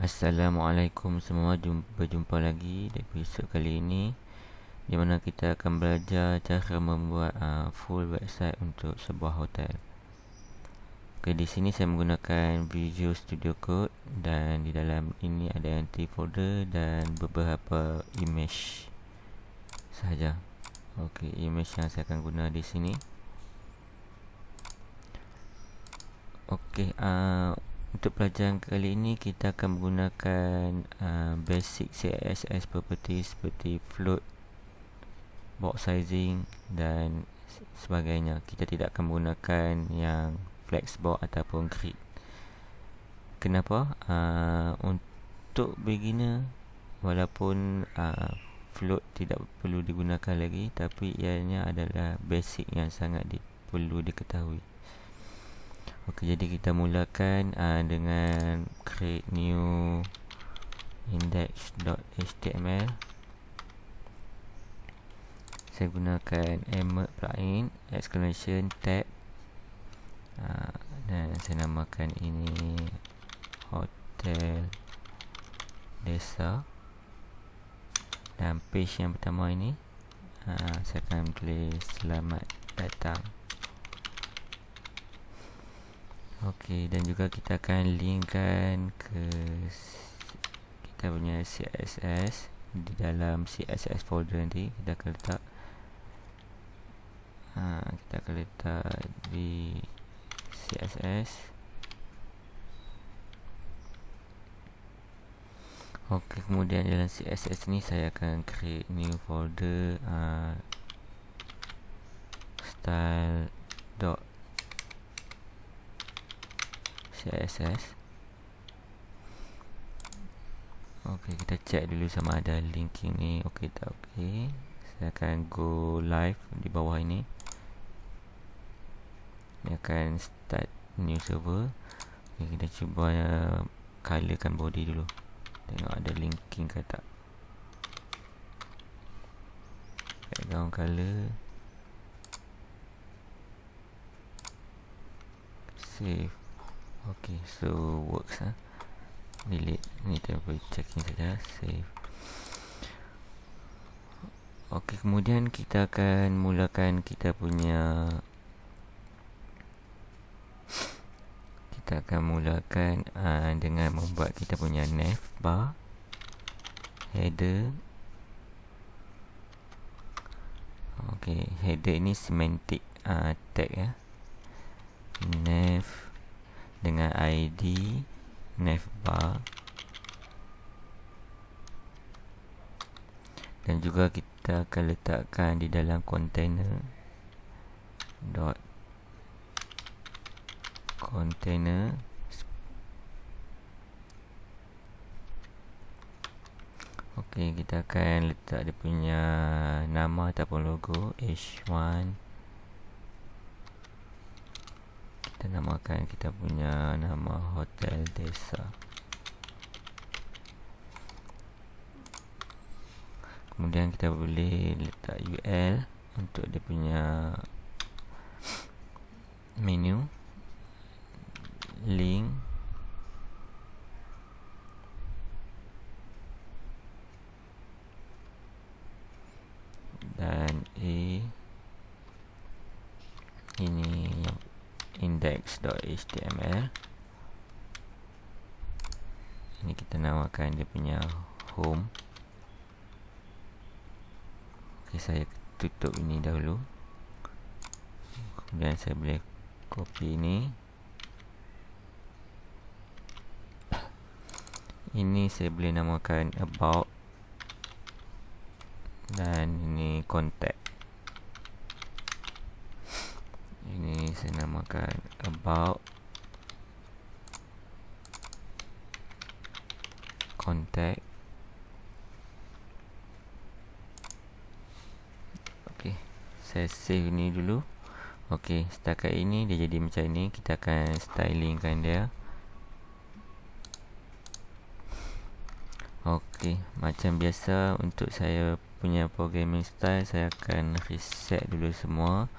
Assalamualaikum semua, berjumpa lagi di episod kali ini di mana kita akan belajar cara membuat full website untuk sebuah hotel. Okey, di sini saya menggunakan Visual Studio Code dan di dalam ini ada empty folder dan beberapa image sahaja. Okey, image yang saya akan guna di sini. Okey, untuk pelajaran kali ini kita akan menggunakan basic CSS property seperti float, box sizing dan sebagainya. Kita tidak akan menggunakan yang flexbox ataupun grid. Kenapa? Untuk beginner, walaupun float tidak perlu digunakan lagi, tapi ianya adalah basic yang sangat perlu diketahui. Okey, jadi kita mulakan dengan create new index.html. Saya gunakan emmet plugin, exclamation tag, dan saya namakan ini hotel desa. Dan page yang pertama ini saya akan tulis selamat datang. Okey, dan juga kita akan linkkan ke kita punya CSS. Di dalam CSS folder nanti kita akan letak di CSS. Okey, kemudian dalam CSS ni saya akan create new folder style.css. Okey, kita check dulu sama ada linking ni okey tak okey. Saya akan go live di bawah ini. Ini akan start new server. Okay, kita cuba colorkan body dulu. Tengok ada linking ke tak. Background color. Save. Okay, so works delete. Ni kita boleh checking saja. Save. Okay, kemudian kita akan mulakan kita akan mulakan dengan membuat kita punya nav bar, header. Okey, header ini semantic tag ya. Nav dengan ID nav bar, dan juga kita akan letakkan di dalam container Okey, kita akan letak dia punya nama ataupun logo H1. Kita namakan kita punya nama hotel desa. Kemudian kita boleh letak UL untuk dia punya menu, link, dan ini index.html. Ini kita namakan dia punya home. Okay, saya tutup ini dahulu. Kemudian saya boleh copy ini. Ini saya boleh namakan about, dan ini contact. Ini saya namakan about contact. Okey, saya save ni dulu. Okey, setakat ini dia jadi macam ni. Kita akan stylingkan dia. Okey, macam biasa untuk saya punya programming style, saya akan reset dulu semua.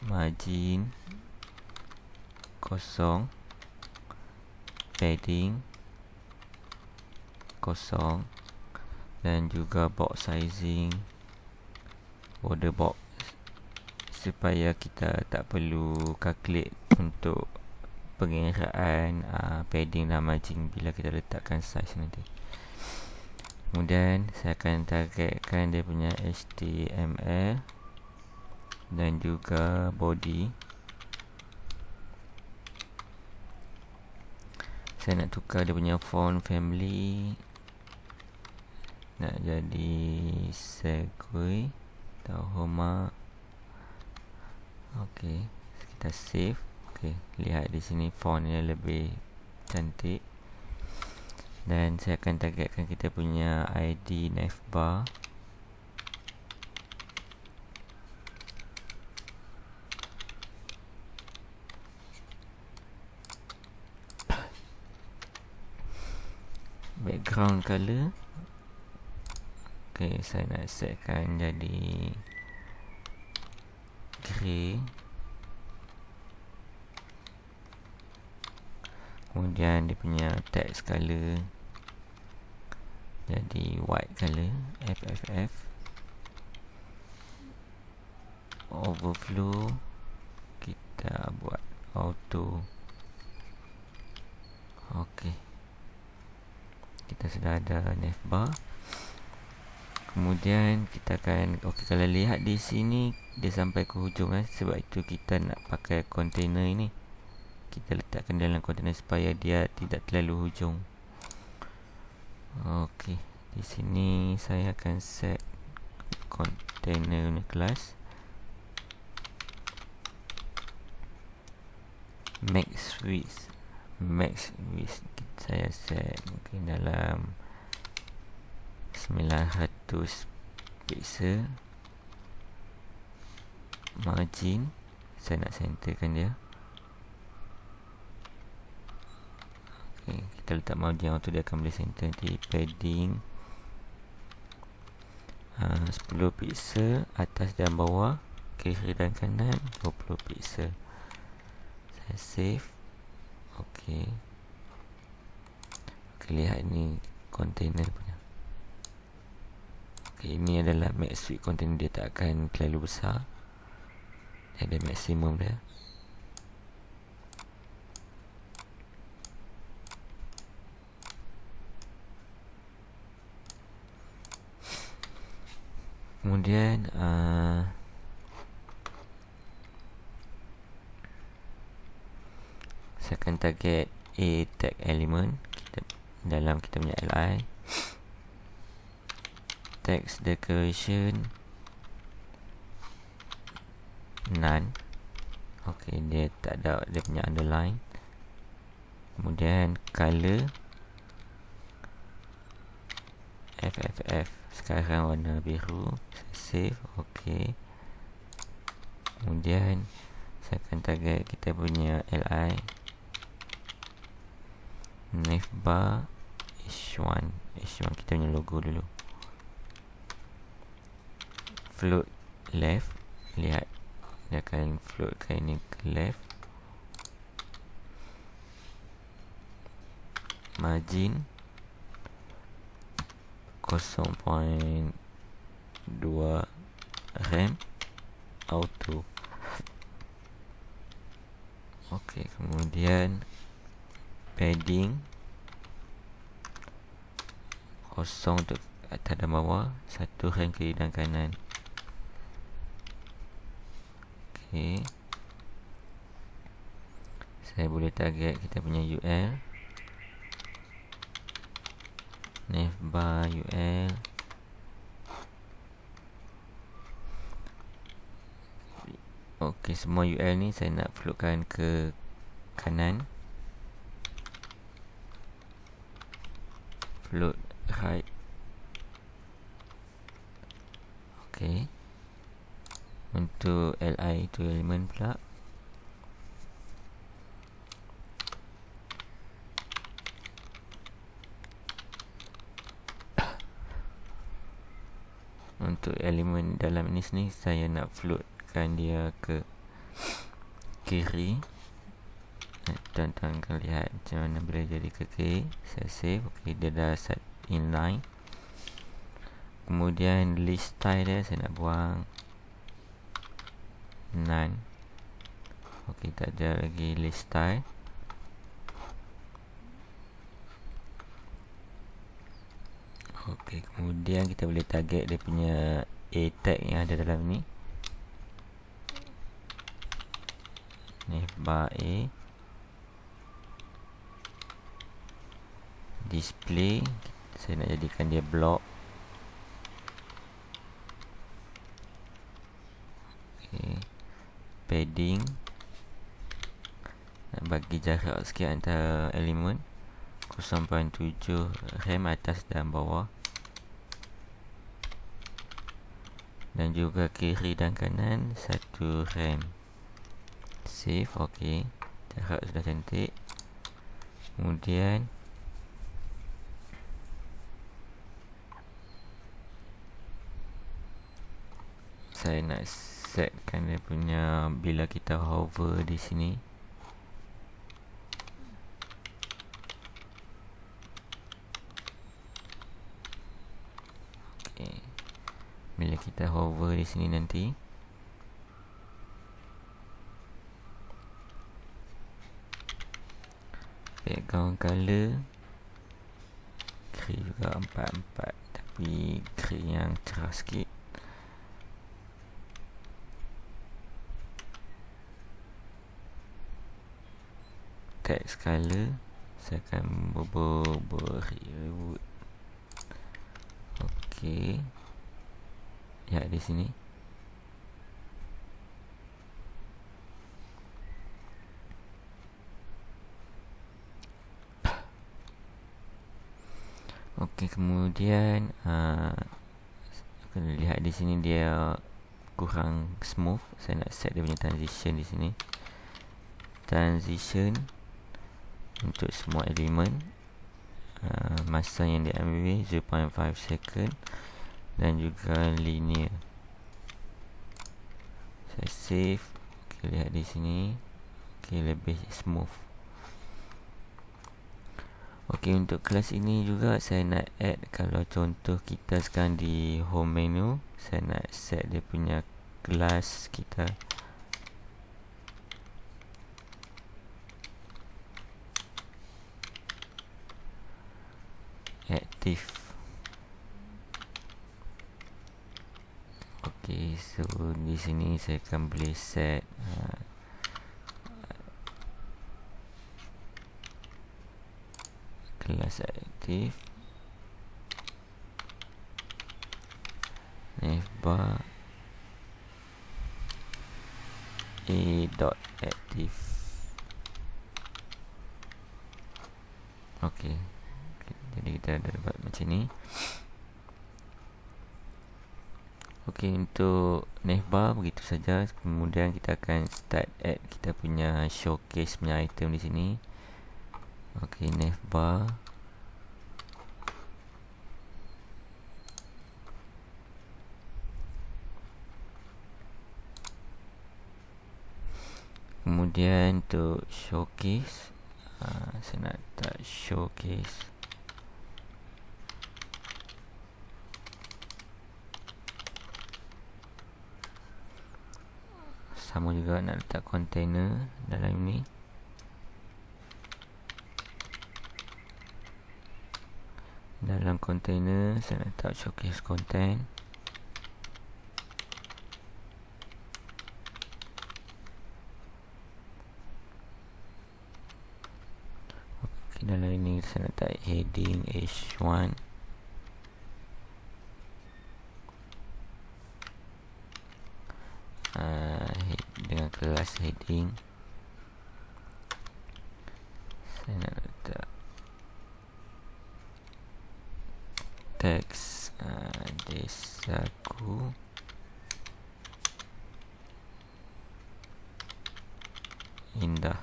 Margin kosong, padding kosong, dan juga box sizing, border box, supaya kita tak perlu calculate untuk pengiraan padding dan margin bila kita letakkan size nanti. Kemudian saya akan targetkan dia punya HTML dan juga body. Saya nak tukar dia punya font family, nak jadi Segway atau Homa. Okey, kita save. Okey, lihat di sini fontnya lebih cantik. Dan saya akan targetkan kita punya ID navbar. Background color, okey, saya nak setkan jadi grey. Kemudian dia punya text color jadi white color, FFF. Overflow kita buat auto. Okey, kita sudah ada navbar. Kemudian kita akan, okey, kalau lihat di sini dia sampai ke hujung sebab itu kita nak pakai container ini. Kita letakkan dalam container supaya dia tidak terlalu hujung. Okey, di sini saya akan set container class max width. Saya set mungkin dalam 900 pixel. Margin saya nak centerkan dia. Okay, kita letak margin auto, dia akan boleh center nanti. Padding 10 pixel atas dan bawah, kiri dan kanan 20 pixel. Saya save. Okey, lihat ni container punya. Okey, ini adalah max width container, dia tak akan terlalu besar. Dia ada maksimum dia. Kemudian saya akan target A tag element dalam kita punya li. Text decoration none. Okey, dia tak ada dia punya underline. Kemudian color FFF, sekarang warna biru. Saya save. Okey, kemudian saya akan target kita punya li navbar h1 kita punya logo dulu. Float left, lihat dia akan floatkan ini ke left. Margin 0.2 rem auto. Okey, kemudian padding 0 untuk atas dan bawah, 1 rem kiri dan kanan. Okey, saya boleh target kita punya UL navbar UL. Okey, semua UL ni saya nak floatkan ke kanan. Float right. Okey, untuk li itu elemen pula. Untuk elemen dalam ini sini saya nak floatkan dia ke kiri. Tuan-tuan akan lihat macam mana boleh jadi ke kiri. Saya save. Okey, dia dah inline. Kemudian list style dia saya nak buang none. Ok, tak ada lagi list style. Ok, kemudian kita boleh target dia punya A tag yang ada dalam ni. Navbar A, display, saya nak jadikan dia block. Okay. Padding, nak bagi jarak sikit antara elemen, 0.7 rem atas dan bawah, dan juga kiri dan kanan 1 rem. Save. Ok, jarak sudah cantik. Kemudian saya nak setkan dia punya bila kita hover di sini. Okay. Bila kita hover di sini nanti, background color grey juga 44, tapi grey yang cerah sikit. Text color saya akan beri. Okey, lihat di sini. Okey, kemudian kena lihat di sini dia kurang smooth. Saya nak set dia punya transition di sini. Transition untuk semua elemen, masa yang diambil 0.5 second, dan juga linear. Saya save. Okay, lihat di sini. Okay, lebih smooth. Okay, untuk kelas ini juga saya nak add, kalau contoh kita sekarang di home menu, saya nak set dia punya kelas kita. Active. Okay, so di sini saya akan boleh set kelas aktif, navbar a.active. Okey, jadi kita dah dapat macam ni. Okey, untuk navbar begitu saja. Kemudian kita akan start add kita punya showcase punya item di sini. Okey, navbar, kemudian untuk showcase, saya nak letak showcase. Sama juga nak letak container dalam ni. Dalam container saya nak letak showcase content. Okay, dalam ini saya nak letak heading h1. Dengan kelas heading saya nak letak teks desaku indah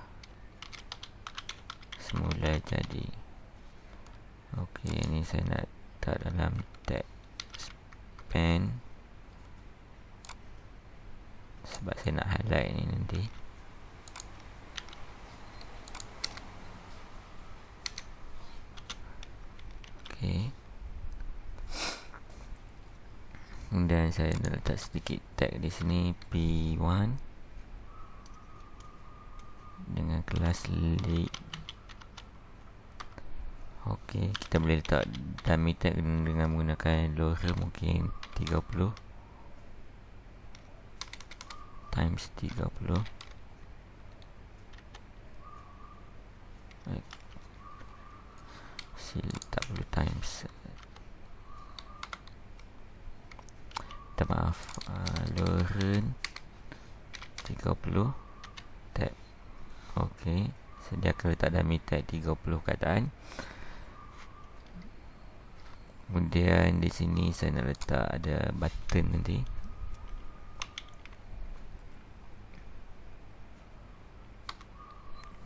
semula jadi. Okey, ini saya nak letak dalam teks pen sebab saya nak highlight ni nanti. Okey, Dan saya dah letak sedikit tag di sini, P1 dengan kelas lead. Okey, kita boleh letak dummy tag dengan menggunakan lorem, mungkin 30 times 30. Tak perlu times, minta maaf, lorem 30 tag. Okey, sediakan letak dummy tag 30 kataan. Kemudian di sini saya nak letak ada button nanti.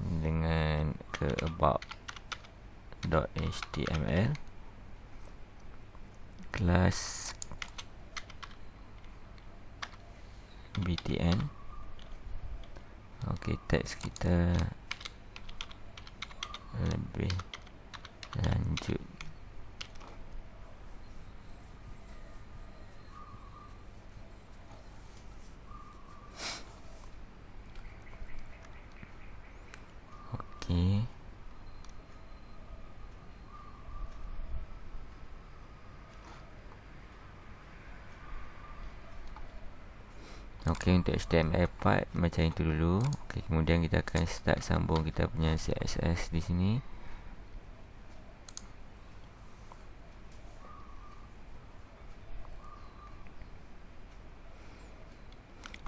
Dengan ke about.html kelas btn. Okey, teks kita lebih lanjut. Okey, untuk HTML part macam itu dulu. Okey, kemudian kita akan start sambung kita punya CSS di sini.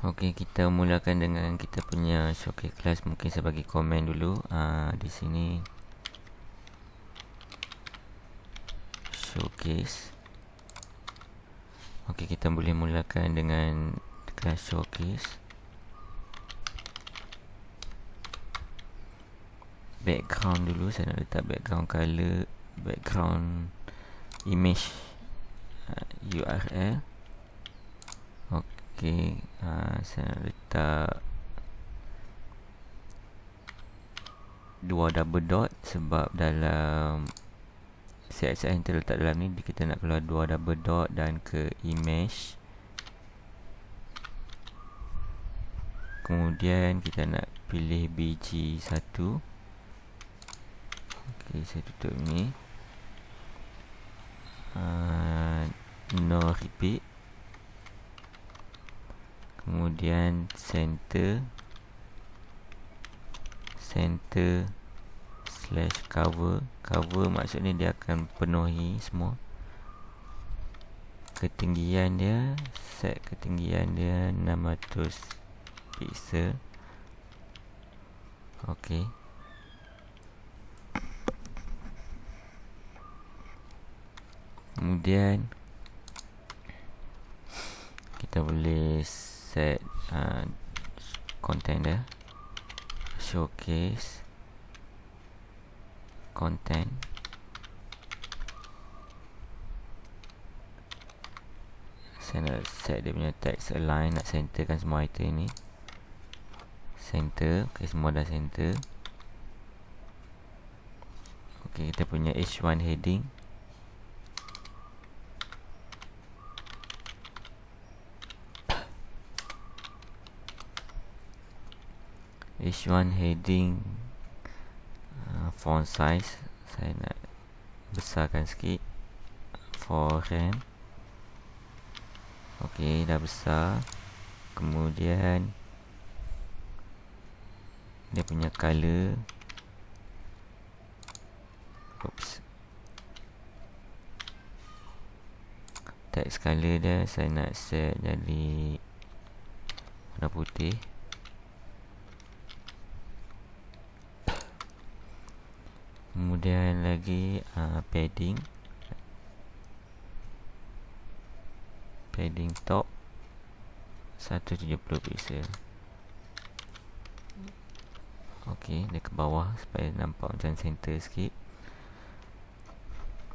Okey, kita mulakan dengan kita punya showcase class. Mungkin saya bagi komen dulu. Di sini showcase. Okey, kita boleh mulakan dengan kelas showcase. Background dulu, saya nak letak background color, background image URL. Okey, saya nak letak 2 double dot sebab dalam CSS yang terletak dalam ni kita nak keluar 2 double dot dan ke image. Kemudian kita nak pilih bg1. Okey, saya tutup ni. No repeat. Kemudian center slash cover. Cover maksudnya dia akan penuhi semua. Ketinggian dia, set ketinggian dia 600 pixel. Okey. Kemudian kita boleh set content dia, showcase content. Saya nak set dia punya text align, nak centerkan semua item ni. Center, okey, semua dah center. Okey, kita punya H1 heading. H1 heading font size saya nak besarkan sikit, foreign. Okey, dah besar. Kemudian dia punya color, text color dia saya nak set jadi warna putih. Kemudian lagi padding top 170 pixel. Okey, dia ke bawah supaya nampak macam center sikit.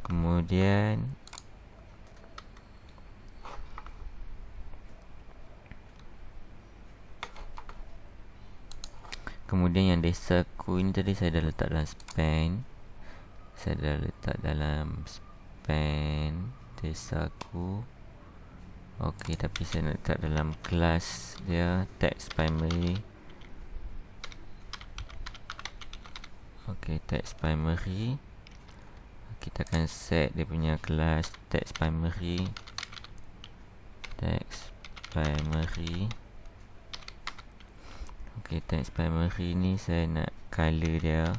Kemudian yang desaku ini tadi saya dah letak dalam span. Saya dah letak dalam span desaku Okey, tapi saya nak letak dalam kelas dia text primary. Okey, text primary. Kita akan set dia punya kelas text primary. Text primary. Okey, text primary ni saya nak color dia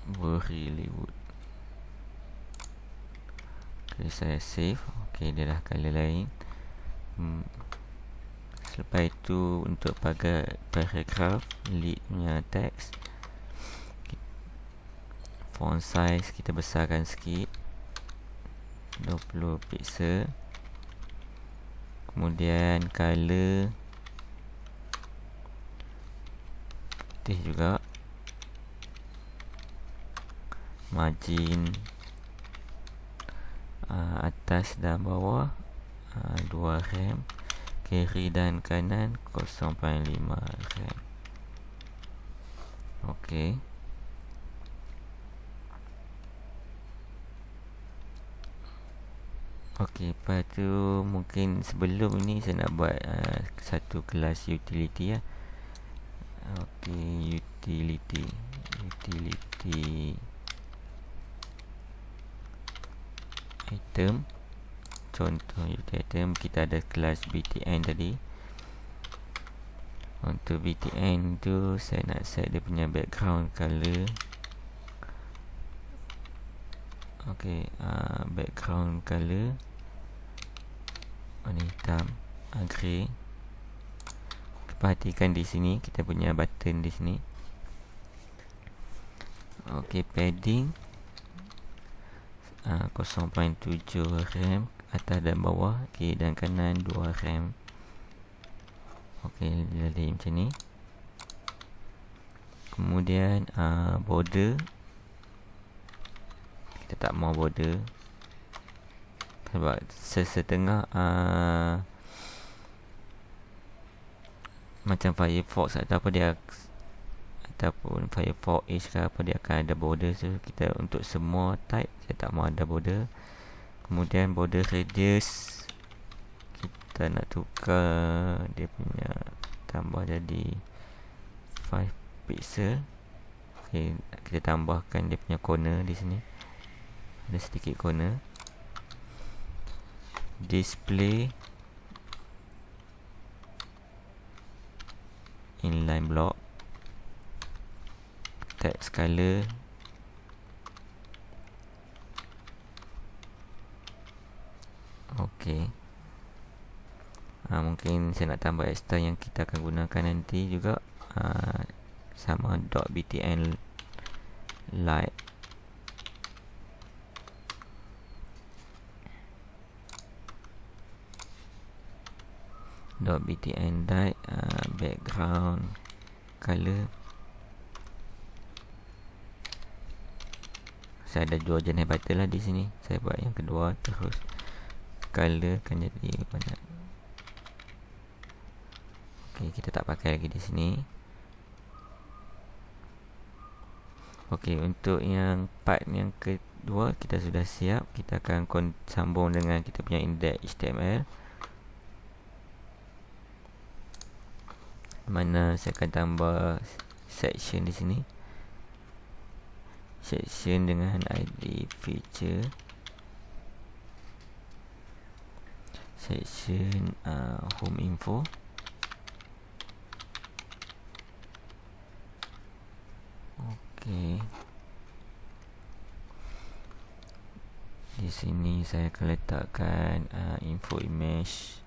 Bollywood. Okay, saya save. Okay, dia dah color lain. Selepas itu untuk paragraph lead punya text, font size kita besarkan sikit, 20 pixel. Kemudian color putih juga. Margin atas dan bawah 2 rem. Kiri dan kanan 0.5 rem. Okey. Okey, lepas tu mungkin sebelum ni saya nak buat satu kelas utility ya. Okey, utility item. Contoh utility item, kita ada kelas btn tadi. Untuk btn tu saya nak set dia punya background color. Okey, background color warna hitam, grey. Perhatikan di sini kita punya button di sini. Okey, padding 0.7 rem atas dan bawah, kiri dan kanan 2 rem. Okey, jadi macam ni. Kemudian border, kita tak mau border sebab setengah macam Firefox ataupun Firefox Edge ke apa, dia akan ada border. So kita untuk semua type saya tak mau ada border. Kemudian border radius kita nak tukar dia punya, tambah jadi 5 pixel. Okay, kita tambahkan dia punya corner di sini, ada sedikit corner. Display inline block, text color okey. Mungkin saya nak tambah extra yang kita akan gunakan nanti juga, sama .btn light. .btn light background color. Saya ada dua jenis button lah di sini. Saya buat yang kedua, terus color akan jadi banyak. Okey, kita tak pakai lagi di sini. Okey, untuk yang part yang kedua kita sudah siap. Kita akan sambung dengan kita punya index HTML, mana saya akan tambah section di sini. Section dengan ID feature. Section home info. Okey. Di sini saya akan letakkan info image.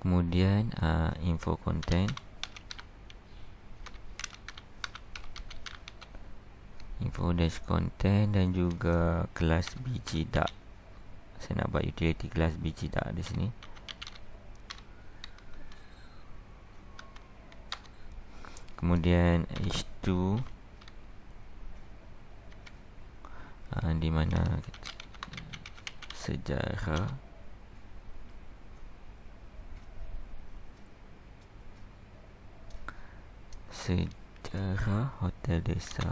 Kemudian info content, info dash content, dan juga kelas bg.dark. Saya nak buat utility kelas bg.dark di sini. Kemudian h2 di mana sejarah hotel desa.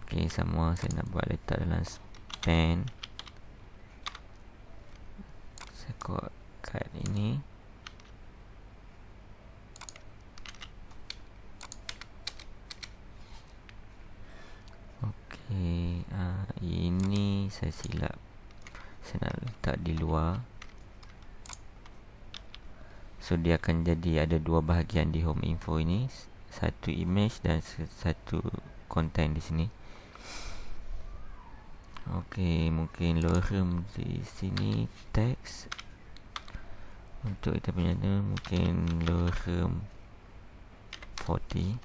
Okay, semua saya nak buat letak dalam span. Saya cut ini. Okay, ini saya silap. Saya nak letak di luar. So dia akan jadi ada dua bahagian di home info ini, satu image dan satu content di sini. Okey, mungkin lorem di sini teks untuk kita punya tu mungkin lorem 40.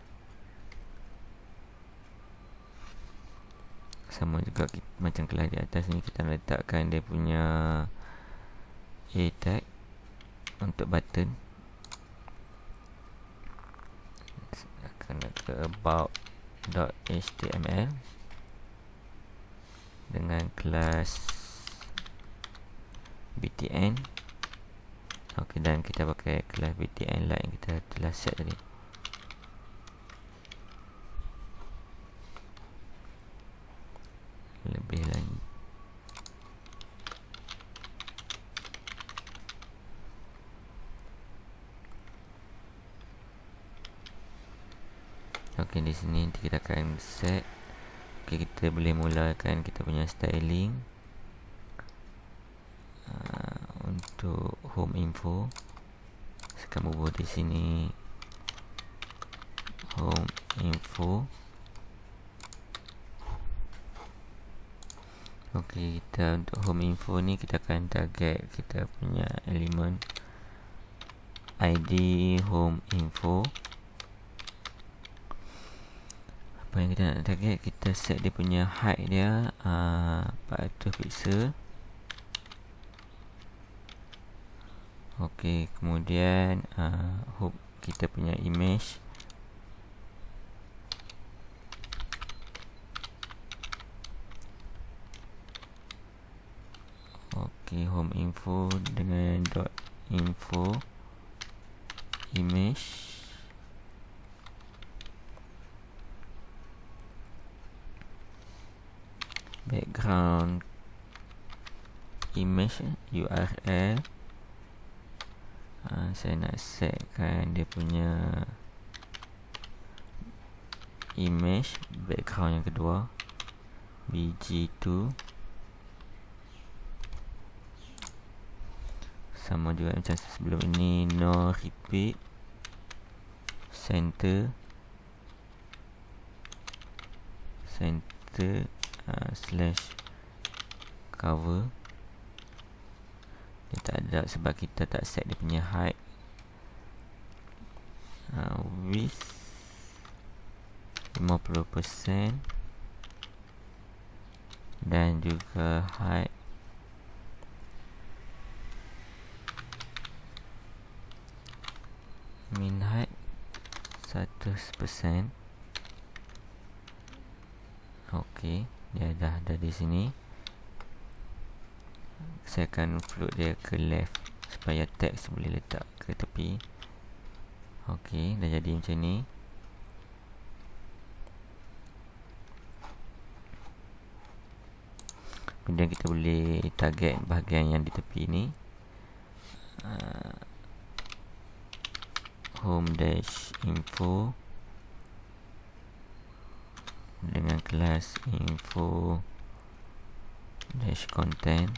Sama juga macam kelas di atas ni, kita letakkan dia punya a tag untuk button. Akan ke about.html dengan kelas btn. Okey, dan kita pakai kelas btn lah yang kita telah set tadi. Lebih lagi. Okey, di sini nanti kita akan set. Okey, kita boleh mulakan kita punya styling untuk home info. Saya akan bubuh di sini home info. Okey, kita untuk home info ni kita akan target kita punya elemen ID home info. Apa yang kita nak target, kita set dia punya height dia 400 pixel. Okey, kemudian kita punya image home info dengan .info image. Background image URL. Saya nak setkan dia punya image background yang kedua bg2. Sama juga macam sebelum ini, no repeat, center slash cover. Dia tak ada sebab kita tak set dia punya height. Width 50% dan juga height min height 100%. Okey, dia dah ada di sini. Saya akan float dia ke left supaya teks boleh letak ke tepi. Okey, dah jadi macam ni. Kemudian kita boleh target bahagian yang di tepi ni. Home dash info dengan kelas info dash content.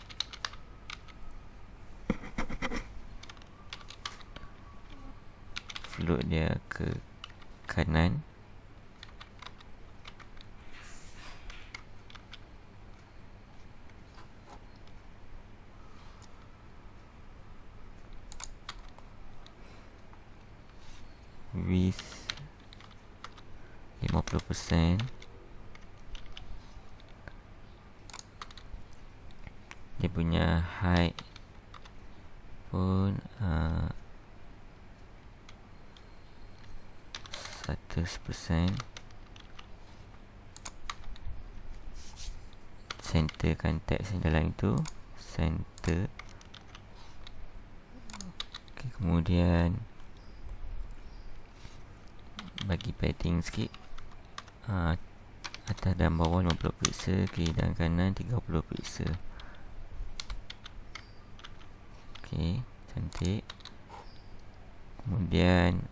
Float dia ke kanan. Width 50%. Dia punya height pun 100%. centerkan teks dalam itu, center. Okay, kemudian bagi padding sikit, atas dan bawah 50 pixel, kiri dan kanan 30 pixel. Ok, cantik. Kemudian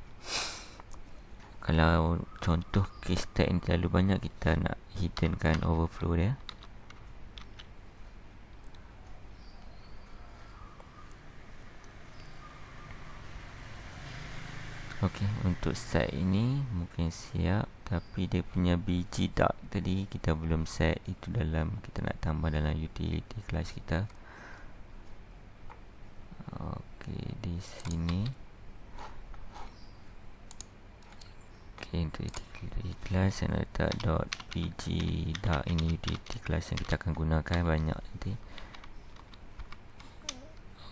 kalau contoh case tag yang terlalu banyak, kita nak hiddenkan overflow dia. Ok, untuk site ini mungkin siap, tapi dia punya bg dark tadi kita belum set. Itu dalam, kita nak tambah dalam utility class kita. Ok, di sini. Ok, untuk utility class saya nak letak .bg dark. Ini utility class yang kita akan gunakan banyak nanti.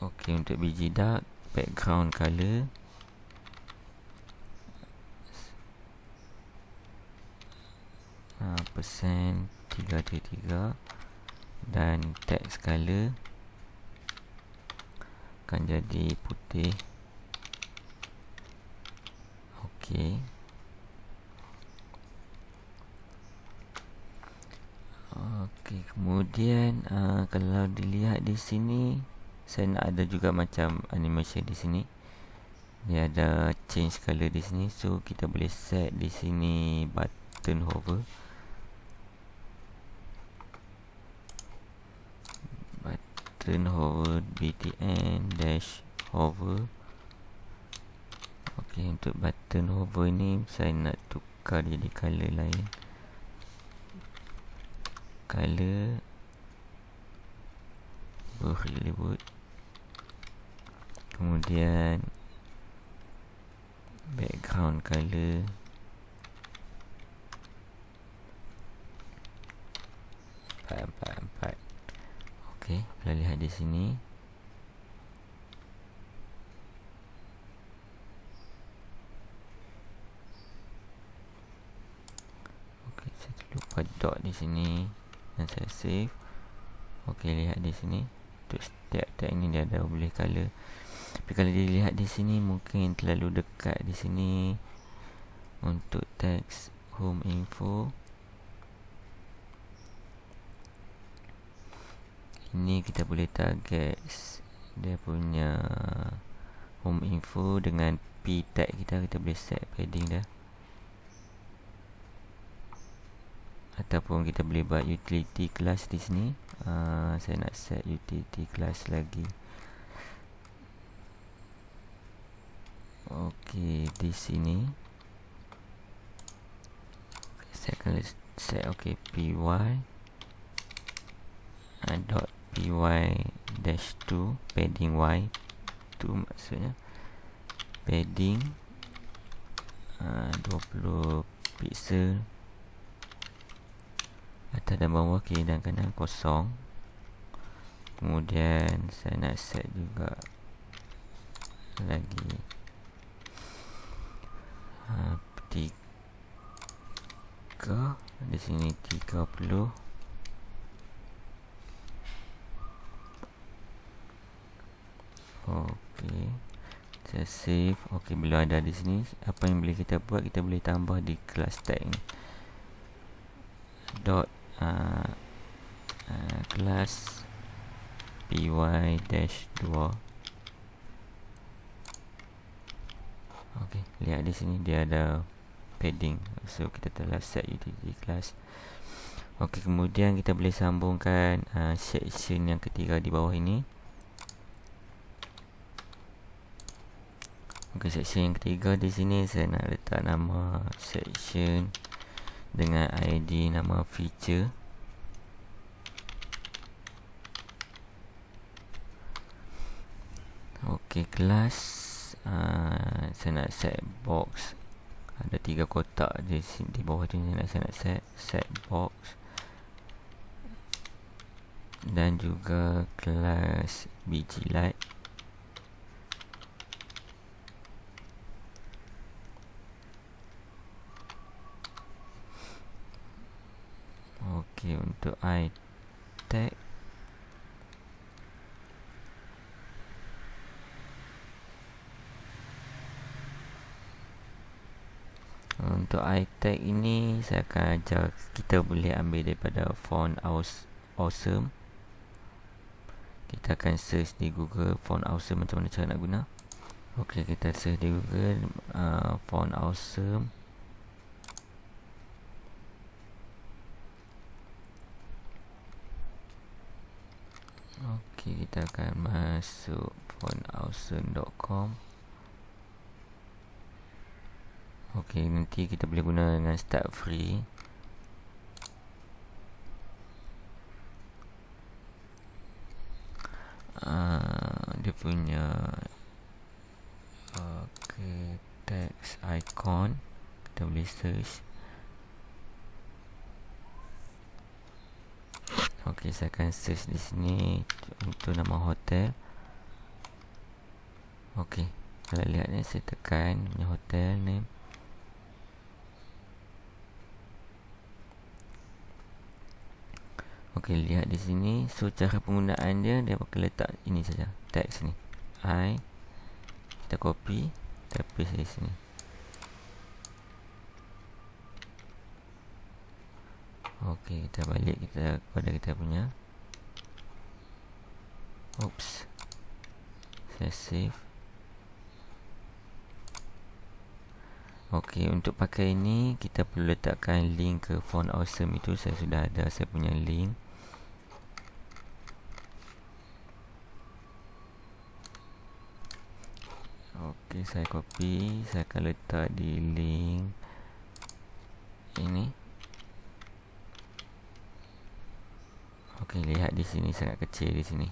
Ok, untuk bg dark, background color persen 333 dan text color akan jadi putih. Ok, ok, kemudian kalau dilihat di sini, saya nak ada juga macam animation di sini. Dia ada change color di sini, so kita boleh set di sini button hover. Button hover btn dash hover. Ok, untuk button hover ni saya nak tukar jadi color lain. Color Bollywood. Kemudian background color empat. Ok, kalau lihat di sini, ok, saya lupa dot di sini dan saya save. Ok, lihat di sini untuk setiap tag ini dia ada boleh color. Tapi kalau dilihat di sini mungkin terlalu dekat di sini. Untuk teks home info, ini kita boleh target dia punya home info dengan p tag kita boleh set padding dia, ataupun kita boleh buat utility class di sini. Saya nak set utility class lagi. Ok, di sini saya akan set py dot py dash 2 padding y 2, maksudnya padding 20 pixel, atas dan bawah, kiri dan kanan kosong. Kemudian saya nak set juga lagi 3 di sini 30. Okey, saya save. Okey, bila ada di sini, apa yang boleh kita buat, kita boleh tambah di kelas tag ni. Dot kelas py dash 2. Okey, lihat di sini dia ada padding, so kita telah set utility class. Okey, kemudian kita boleh sambungkan section yang ketiga di bawah ini. Okey, section yang ketiga di sini saya nak letak nama section dengan ID nama feature. Okey, kelas saya nak set box. Ada 3 kotak di sini, di bawah tu saya nak set box. Dan juga kelas bg light. Okey, untuk iTag. Untuk iTag ini saya akan ajar kita boleh ambil daripada font awesome. Kita akan search di Google font awesome, macam mana cara nak guna. Okey, kita search di Google font awesome. Okey, kita akan masuk fontawesome.com. Okey, nanti kita boleh guna dengan start free. Dia punya text icon, kita boleh search. Okey, saya akan search di sini untuk nama hotel. Okey, kalau lihat ni, saya tekan punya hotel name. Okey, lihat di sini. So cara penggunaan dia akan letak ini saja, teks ni. Kita copy, kita paste di sini. Okey, kita balik kepada kita punya. Oops. Saya save. Okey, untuk pakai ini kita perlu letakkan link ke font awesome itu. Saya sudah ada saya punya link. Okey, saya copy, saya akan letak di link ini. Okey, lihat di sini sangat kecil di sini.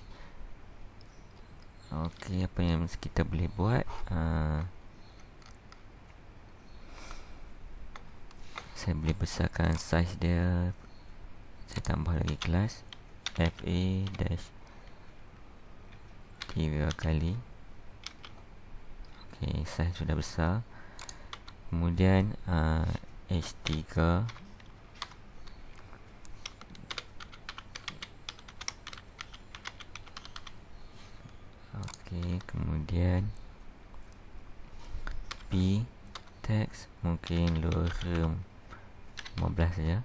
Okey, apa yang kita boleh buat? Saya boleh besarkan size dia. Saya tambah lagi kelas FA-3 kali. Okey, size sudah besar. Kemudian H3. Okey, kemudian P text mungkin lower 15 saja.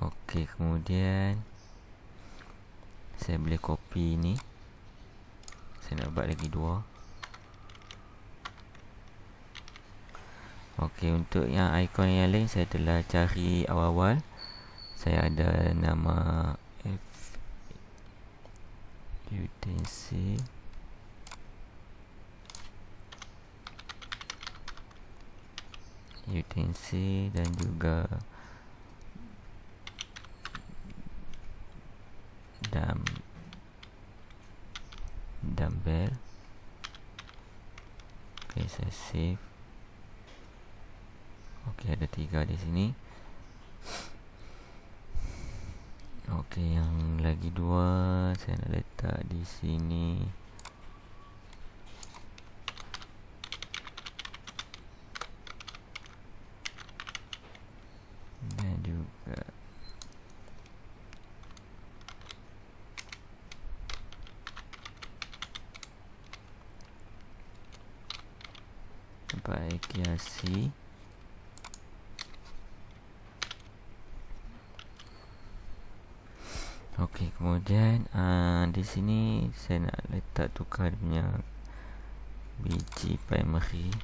Okey, kemudian saya boleh copy ni. Saya nak buat lagi 2. Okey, untuk yang ikon yang lain saya telah cari awal-awal. Saya ada nama utensil, dan juga dumbbell. Okey, saya save. Okey, ada 3 di sini. Okey, yang lagi 2 saya nak letak di sini. Dan juga baik kiasi. Okey, kemudian di sini saya nak letak tukar dia punya biji primary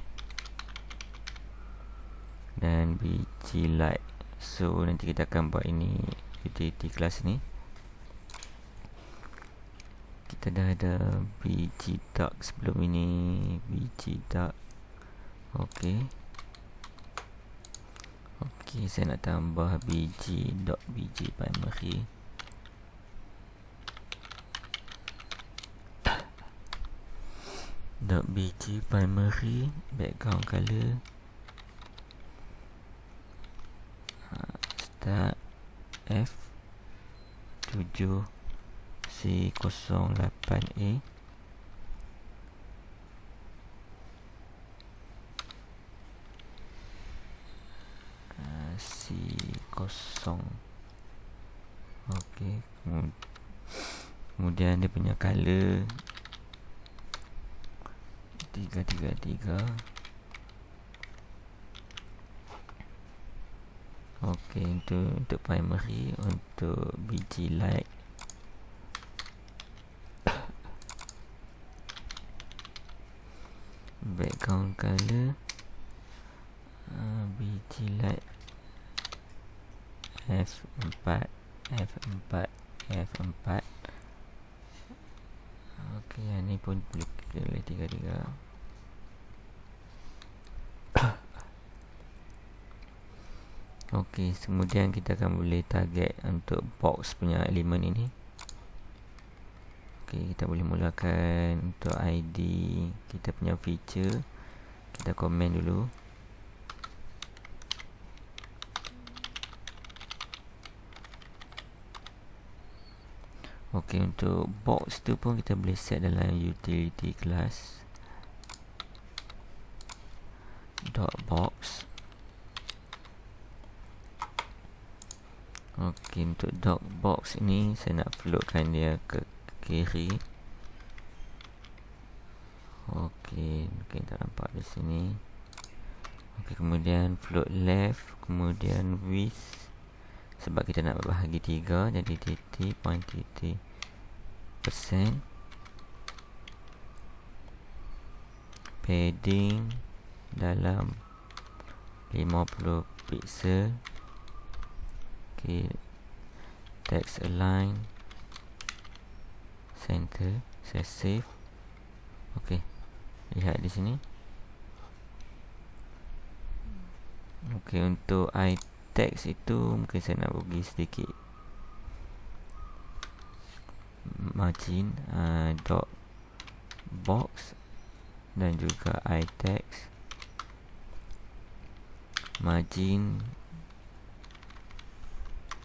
dan biji light. So nanti kita akan buat ini utility class ni. Kita dah ada biji dark sebelum ini, biji dark. Okey, saya nak tambah biji primary. biji primary, background color, start F7C08A. kosong. Okey, kemudian dia punya color 333. Okey, untuk primary, untuk biji light background color biji light F4 F4 F4. Okey, yang ni pun boleh pilih 3. Okey, kemudian kita akan boleh target untuk box punya elemen ini. Okey, kita boleh mulakan untuk ID kita punya feature. Kita komen dulu. Okey, untuk box tu pun kita boleh set dalam utility class dot box. Okey, untuk dot box ini saya nak floatkan dia ke kiri. Okey, mungkin tak nampak di sini. Okey, kemudian float left, kemudian width, sebab kita nak bahagi 3, jadi titik, point titik persen. Padding dalam 50 pixel. Okey, text align, center. Saya save. Okey, lihat di sini. Okey, untuk text itu mungkin saya nak bagi sedikit margin dot box dan juga text margin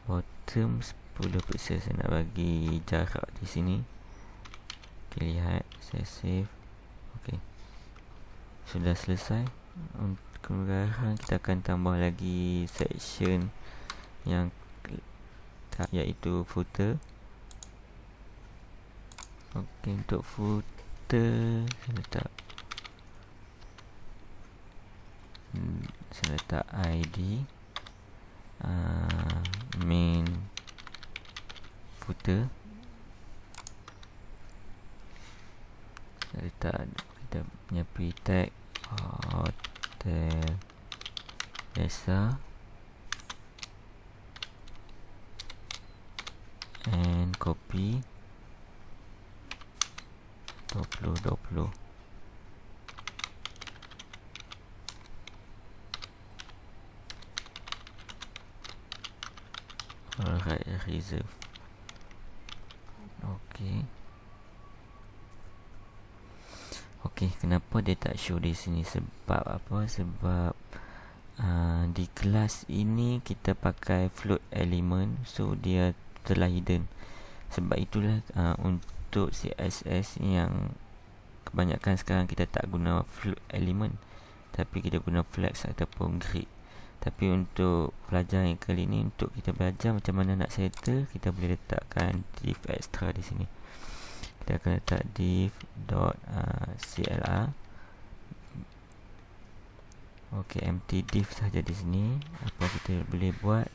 bottom 10 pixel. Saya nak bagi jarak di sini. Okay, lihat, saya save. Okey, sudah selesai. Kemudian kita akan tambah lagi section yang iaitu footer. Okey, untuk footer saya letak ID main footer. Saya letak kita punya pre-tag hotel desa and copy 2020. Alright, reserve. Okey. Okey, kenapa dia tak show di sini? Sebab apa? Sebab di kelas ini kita pakai float element, so dia telah hidden. Sebab itulah untuk CSS yang kebanyakan sekarang kita tak guna float element, tapi kita guna flex ataupun grid. Tapi untuk pelajar yang kali ini, untuk kita belajar macam mana nak settle, kita boleh letakkan div extra di sini. Kita akan letak div dot clr. Okey, empty div saja di sini. Apa kita boleh buat?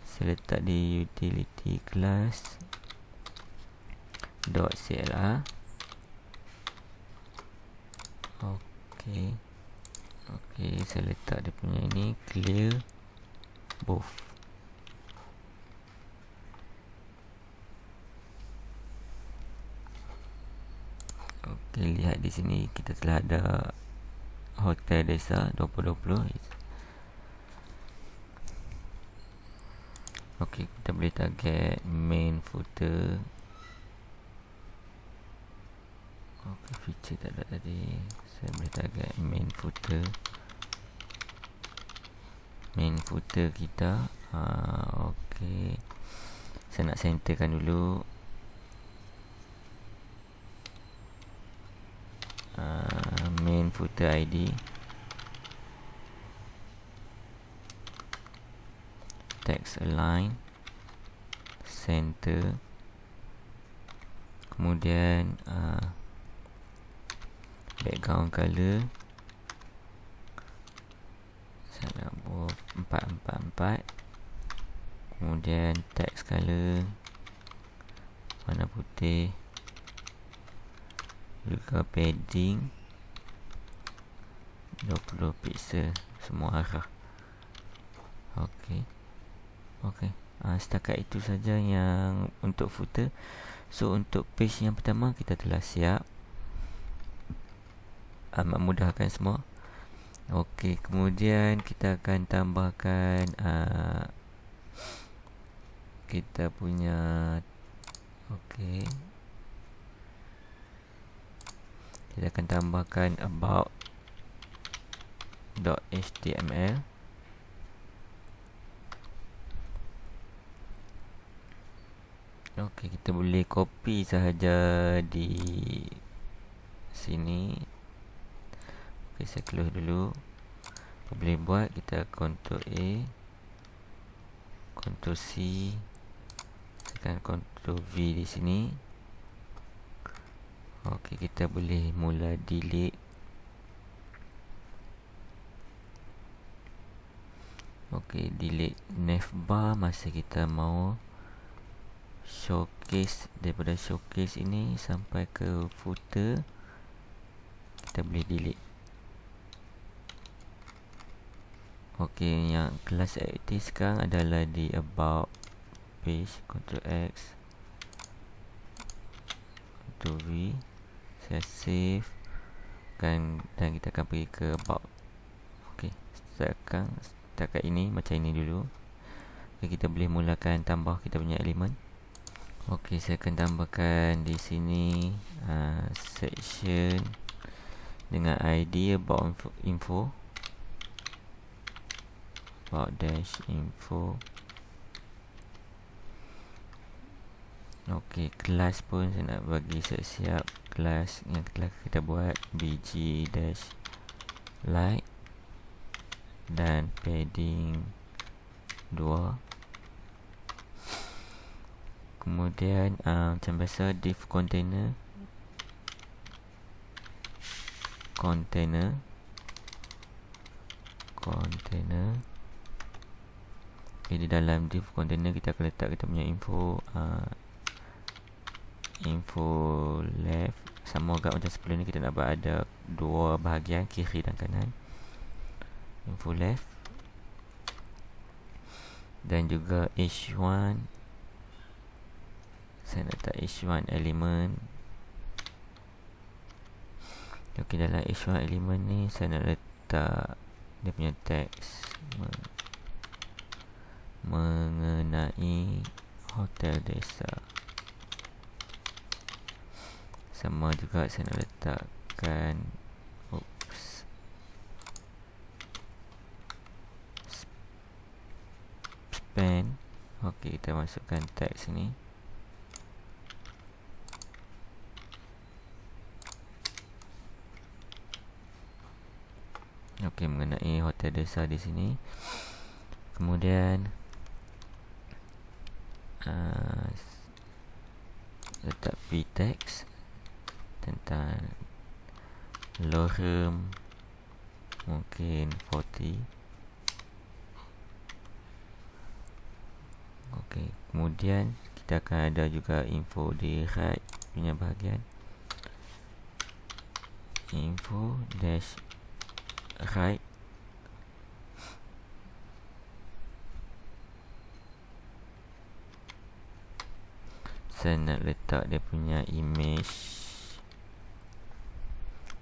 Saya letak di utility class dot clr. Okey. Okey, saya letak dia punya ini clear both. Okey, lihat di sini kita telah ada hotel desa 2020. Okey, kita boleh target main footer. Okey, feature tak ada tadi. Saya boleh target main footer. Main footer kita. Okey, saya nak centerkan dulu. Main footer ID. text align, center, kemudian background color saya nak buat 444, kemudian text color warna putih, juga padding 20 pixel semua arah. Okey, setakat itu saja yang untuk footer. So untuk page yang pertama kita telah siap, amat mudahkan semua. Okey, kemudian kita akan tambahkan kita punya kita akan tambahkan about.html. Okey, kita boleh copy sahaja di sini. Okey, saya close dulu. Apa boleh buat, kita Ctrl A, Ctrl C, tekan Ctrl V di sini. Okey, kita boleh mula delete. Okey, delete navbar masa kita mau showcase. Daripada showcase ini sampai ke footer kita boleh delete. Okey, yang kelas aktif sekarang adalah di about page. Ctrl X, Ctrl V, saya save dan kita akan pergi ke about. Okey, setakat ini macam ini dulu. Okey, kita boleh mulakan tambah kita punya elemen. Okey, saya akan tambahkan di sini section dengan ID about info, about dash info. Okey, kelas pun saya nak bagi siap-siap. Kelas yang telah kita buat bg dash light dan padding 2. Kemudian macam biasa div container okay, di dalam div container kita akan letak kita punya info left. Sama juga macam sebelum ni, kita nak buat ada dua bahagian, kiri dan kanan. Info left dan juga h1. Saya nak letak h1 element. Okey, dalam h1 element ni saya nak letak dia punya teks mengenai hotel desa. Sama juga saya nak letakkan span. Okey, kita masukkan teks ni. Okey, mengenai hotel desa di sini. Kemudian letak p-text tentang lorem mungkin 40. Okey, kemudian kita akan ada juga info di right punya bahagian. Info dash right. Saya nak letak dia punya image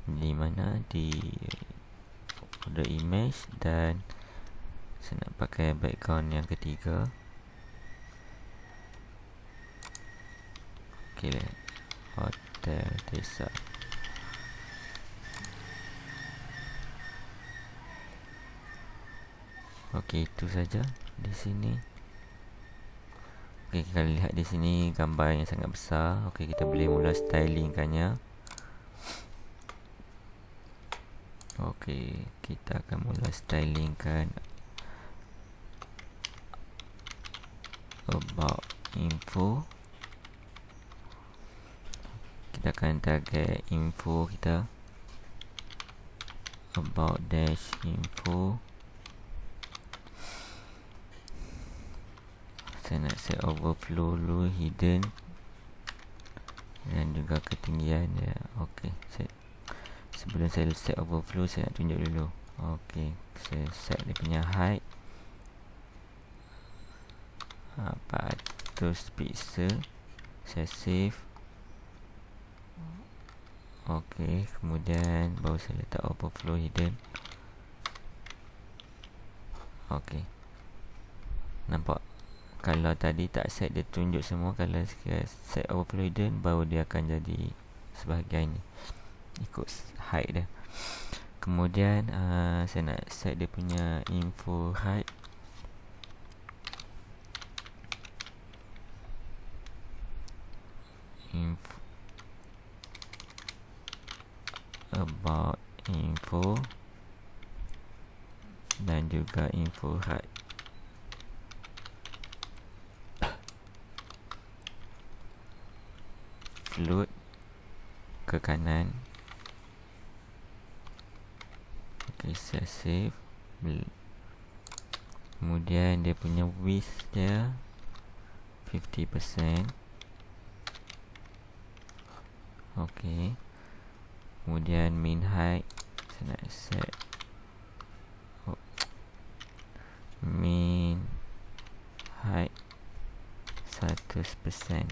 di mana, di folder image, dan saya nak pakai background yang ketiga. Okey, hotel desa. Okey, itu saja di sini. Okey, kita lihat di sini gambar yang sangat besar. Okey, kita boleh mula stylingkannya. Okey, kita akan mula stylingkan about info. Kita akan target info kita, about dash info. Saya nak set overflow dulu, hidden dan juga ketinggian ya. Okey, sebelum saya set overflow, saya nak tunjuk dulu. Okey, saya set dia punya height 400 pixel. Saya save. Okey, kemudian baru saya letak overflow hidden. Okey, nampak? Kalau tadi tak set, dia tunjuk semua. Kalau saya set overflow hidden, baru dia akan jadi sebahagian ni, ikut height dia. Kemudian saya nak set dia punya info height. Info about info dan juga info height. Float ke kanan. Ok, saya save. Kemudian dia punya width dia 50%. Ok, kemudian min height saya nak set min height 100%.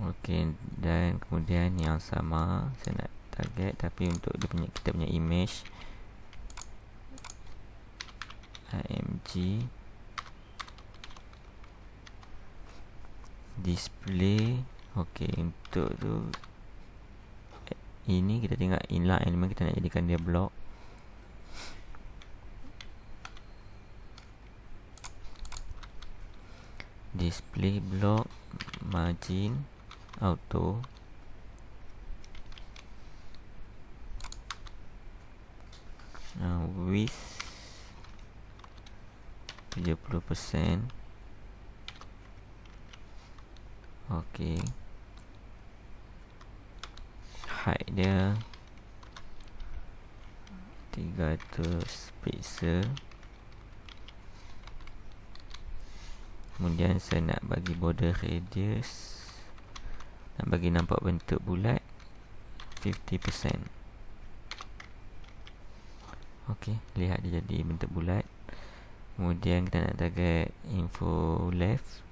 Okey, dan kemudian yang sama saya nak target, tapi untuk dia punya, kita punya image img display. Okey, untuk tu ini kita tengok inline element, kita nak jadikan dia block. Display block margin auto. Width 70%. Okey, height dia 300 pixel. Kemudian saya nak bagi border radius, nak bagi nampak bentuk bulat 50%. Okey, lihat dia jadi bentuk bulat. Kemudian kita nak target info left.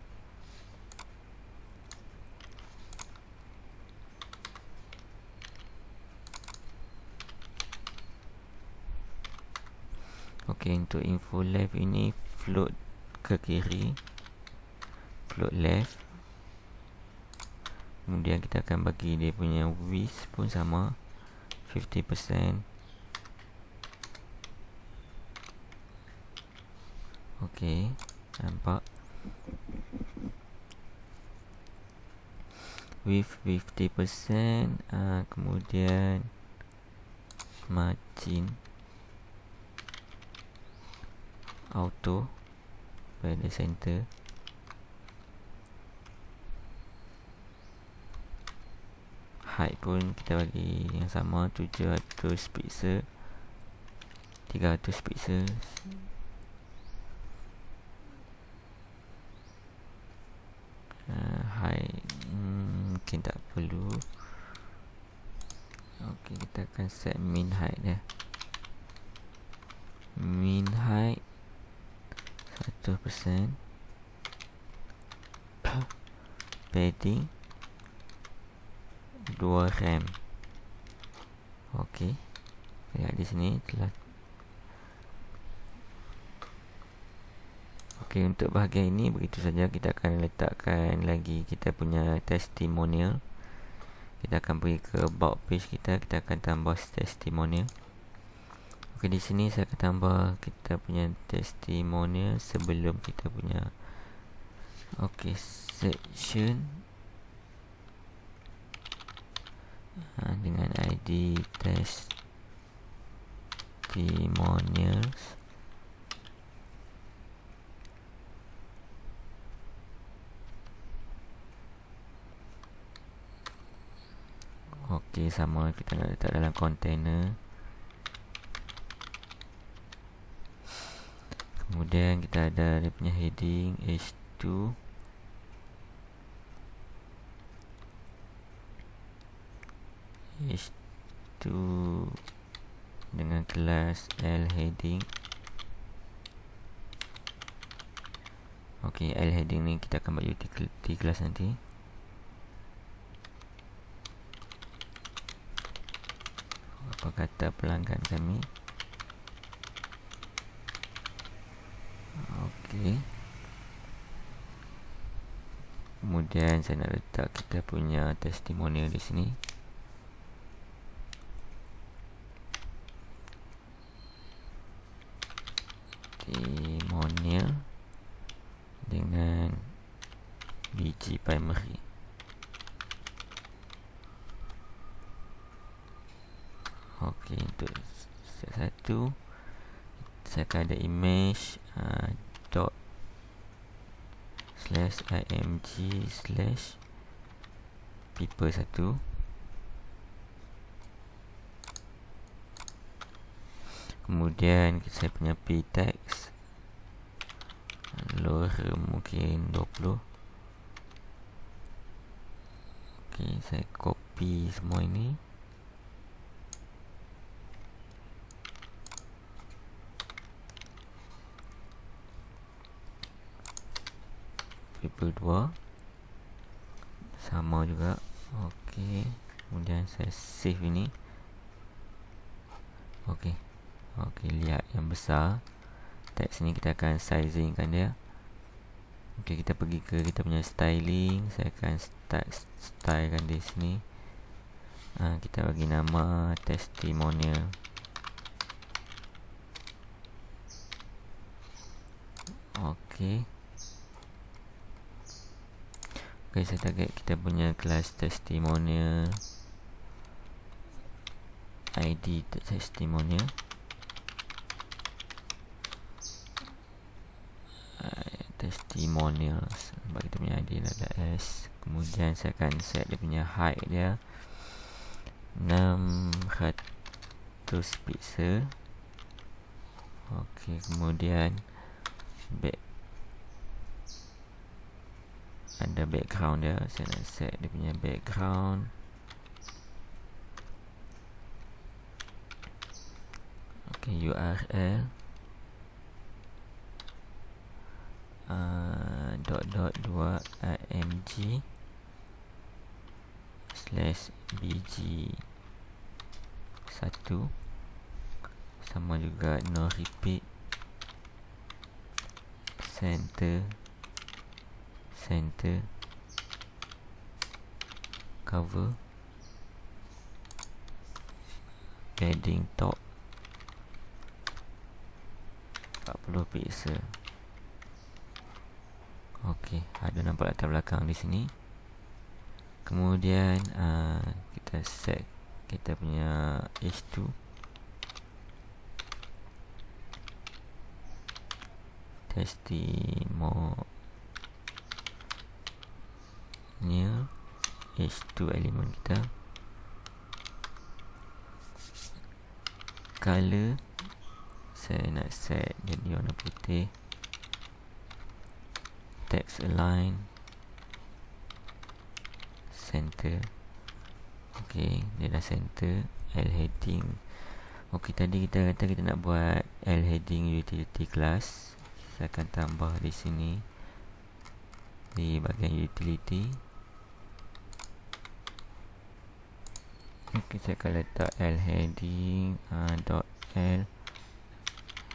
Okey, untuk info left ini float ke kiri, float left. Kemudian kita akan bagi dia punya width pun sama 50%. Okey, nampak? Width 50%. Kemudian margin auto pada center. Height pun kita bagi yang sama, 700 pixel, 300 pixel. Height mungkin tak perlu. Okey, kita akan set min height dia. Min height 100%. Padding 2 rem. Okey, lihat di sini telah. Okey, untuk bahagian ini begitu saja. Kita akan letakkan lagi kita punya testimonial. Kita akan pergi ke about page kita. Kita akan tambah testimonial. Okey, di sini saya akan tambah kita punya testimonial sebelum kita punya. Okey, section dengan ID test testimonials. Okey, sama kita nak letak dalam container. Kemudian kita ada dia punya heading H2. H2 dengan kelas L heading. Okey, L heading ni kita akan buat utility kelas nanti. Apa kata pelanggan kami. Okey. Kemudian saya nak letak kita punya testimonial di sini. Testimonial dengan biji primary. Okey, untuk set 1 saya akan ada image dot slash img slash people 1. Kemudian saya punya p text lower mungkin 20. Okey, saya copy semua ini. People 2 sama juga. Okey, kemudian saya save ini. Okey, lihat yang besar teks ni, kita akan sizingkan dia. Okey, kita pergi ke kita punya styling. Saya akan stylekan di sini. Kita bagi nama testimonial. Okey. Okey, saya target kita punya kelas testimonial ID testimonial. Testimonials. Sebab kita punya ID ada S. Kemudian saya akan set dia punya height dia 600 pixel. Okey, kemudian ada background dia. Saya nak set dia punya background. Okey, URL .2 img slash bg 1 sama juga no repeat center cover padding top 40 pixel. Okey, ada nampak latar belakang di sini. Kemudian kita set kita punya H2. Testimonial H2 elemen kita. Color saya nak set jadi warna putih. Text align center. Okey, dia dah center. L heading. Okey, tadi kita kata kita nak buat L heading utility class. Saya akan tambah di sini di bahagian utility. Okey, saya akan letak L heading dot L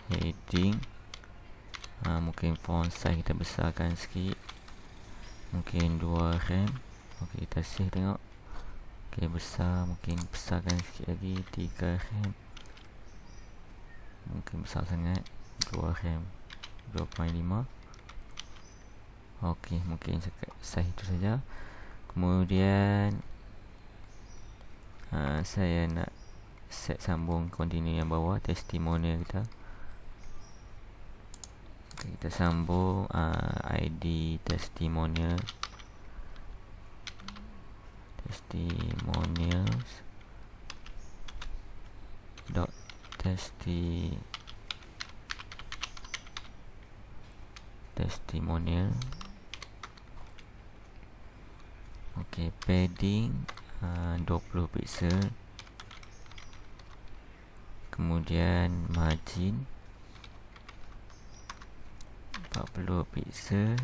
heading. Mungkin font size kita besarkan sikit, mungkin 2 rem. Okey, kita save tengok. Okey, besar, mungkin besarkan sikit lagi 3 rem. Mungkin besar sangat 2 rem 2.5. Okey, mungkin size itu saja. Kemudian saya nak set sambung continue yang bawah, testimonial kita. Kita sambung ID testimonials dot testimonial. Ok, padding 20 pixel. Kemudian margin 40 pixel.